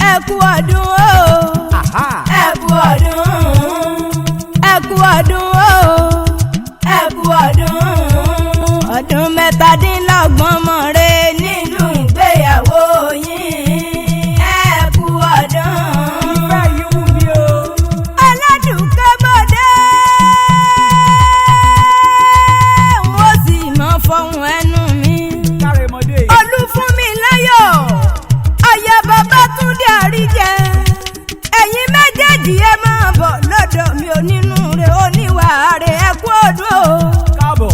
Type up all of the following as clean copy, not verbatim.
ẹ kú ọdún o. ẹ kú ọdún. ẹ kú ọdún o. ẹ kú ọdún. ọdún mẹ́tàdínlọ́gbọ̀n mọ̀ re nínú ìgbéyàwó yín. ẹ kú ọdún. ìfẹ́ yìí wù mí o. Aládùúkẹ́ bọ́dé. wọ́n sì mọ fọhùn ẹnu mi. kárẹ̀mọdé. Olúfúnmiláyọ̀ aya Babátúndé Àríjẹ. ẹ̀yin méjèèjì ẹ máa bọ̀ lọ́dọ̀ mi onínúure oníwàáre ẹ kú ọdún o. káàbọ̀.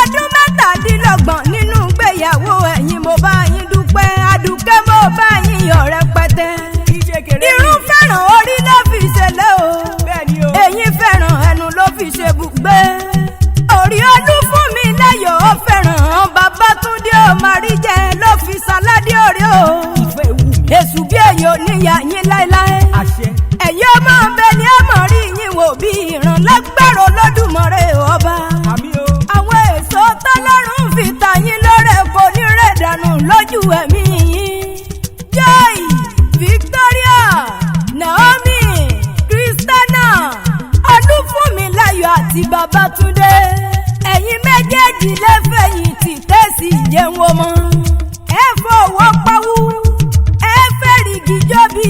ọdún mẹ́tàdínlọ́gbọ̀n nínú ìgbéyàwó ẹ̀yin mo bá yín dúpẹ́ Àdùkẹ́ mo bá yín yọ̀ rẹpẹtẹ. ìṣe kéré. irun fẹ́ràn orí ló fi ṣẹlẹ̀ o. bẹ́ẹ̀ni o. ẹ̀yin fẹ́ràn ẹnu ló fi ṣe bùgbé. orí Olúfúnmiláyọ̀ ó fẹ́ràn Babátúndé ọmọ Àríjẹ ló fi ṣaládé orí o. ìfẹ́ wù mí. èṣù bí èyí ò níyà yín láéláé. àṣẹ. ẹ̀yin ọmọ ọbẹ̀ ni ẹ mọ̀ rí yín wò bí ìran lágbára Olódùmarè ọba. àmì o. àwọn èso tọ́lọ́run fi ta yín lóore kò ní rẹ̀ dànù lójú ẹ̀mí yín. Joy, Victoria, Naomi, Christiana, Olúfúnmiláyọ̀ àti Babátúndé. ẹ̀yin méjèèjì lẹ́fẹ̀yìntì tẹ̀sí jẹun ọmọ. ẹ fọwọ́ pawú ẹ fẹ́ rìgì jọ́bì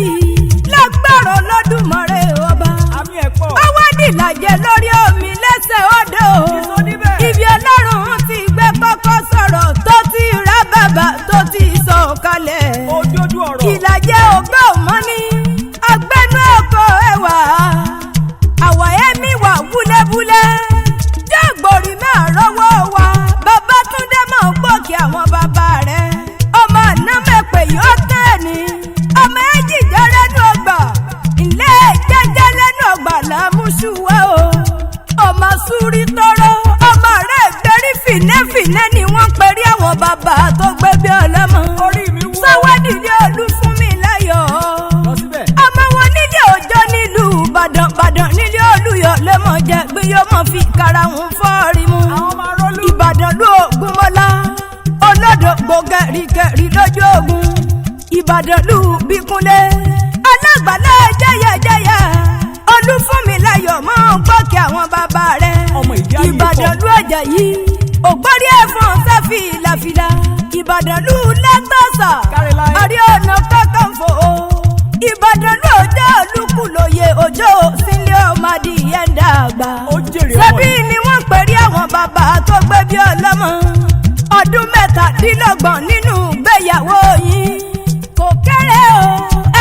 lágbára Olódùmarè ọba. àmì ẹ̀ pọ̀. ọwọ́ dìlàjẹ lórí omi lẹ́sẹ̀ odò. ìsọ níbẹ̀. ibi Ọlọ́run ti gbé kọ́kọ́ sọ̀rọ̀ tó ti rá bàbà tó ti sọ kalẹ̀. ojojú ọ̀rọ̀. ìlàjẹ ògbó mọ́ni agbẹ́nu ọkọ̀ ẹ̀wà àwọ̀ ẹ̀mí wà wúlẹ́wúlẹ́ jágbórí máa rọ́wọ́ wa Babátúndé máa gbòkè àwọn bàbá rẹ̀ ọmọ àná mẹ́pẹ̀ yóò tẹ̀ ní ọmọ ẹ̀jì jẹ́ lẹ́nu ọgbà ilé jẹ́jẹ́ lẹ́nu ọgbà làmúṣùwẹ̀ o ọmọ súrí tọrọ ọmọ rẹ̀ gbérí fìnẹ́fìnẹ́ ni wọ́n perí àwọn bàbá tó gbé bí ọlọ́mọ orí mi wú. Sáwádìí Olúfúnmiláyọ̀ lọ síbẹ̀. ọmọ wọn nílé Ọjọ́ nílùú Ìbàdàn nílé Olúyọ̀ lẹ́mọ̀ jẹ́ pé yóò mọ̀ fi karahun fọ́ọ̀rì mu. àwọn máa rọ́lú. Ìbàdàn ló Ògúnmọ́lá olódògbò kẹ̀ríkẹ̀rí lójú ogun. Ìbàdàn lù Bíkúnlé alágbàlá jẹ́yẹjẹ́yẹ Olúfúnmiláyọ̀ mọ́ gbọ́kẹ́ àwọn bàbá rẹ̀. ọmọ ìdí ayé pọ̀. Ìbàdàn lù Àjàyí ògbórí ẹ̀fọn fẹ́ fìlàfìlà. Ìbàdàn lù Lẹ́tọ̀ọ̀sà Caroline. Ààrẹ Ọ̀nà Kakanfò. Ìbàdàn lù Ọjọ́ Olúkúlóyè Òjó sílé ọmọdé yẹn dàgbà. ó jèrè ọmọ ṣebí yìí. ni wọ́n pèrè àwọn bàbá tó gbé bí ọlọ́mọ. ọdún mẹ́tàdínlọ́gbọ̀n nínú ìgbéyàwó yín kò kéré o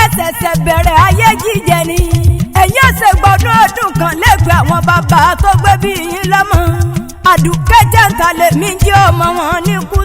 ẹ ṣẹ̀ṣẹ̀ bẹ̀rẹ̀ ayé jíjẹ ni. ẹ̀yin ọ̀sẹ̀ gbọ́dún ọdún kan lẹ́gbẹ̀ẹ́ àwọn bàbá tó gbé bí yín lọ́mọ. Àdùkẹ́ jẹ́ǹtà lèmi jẹ́ ọmọ wọn ní kú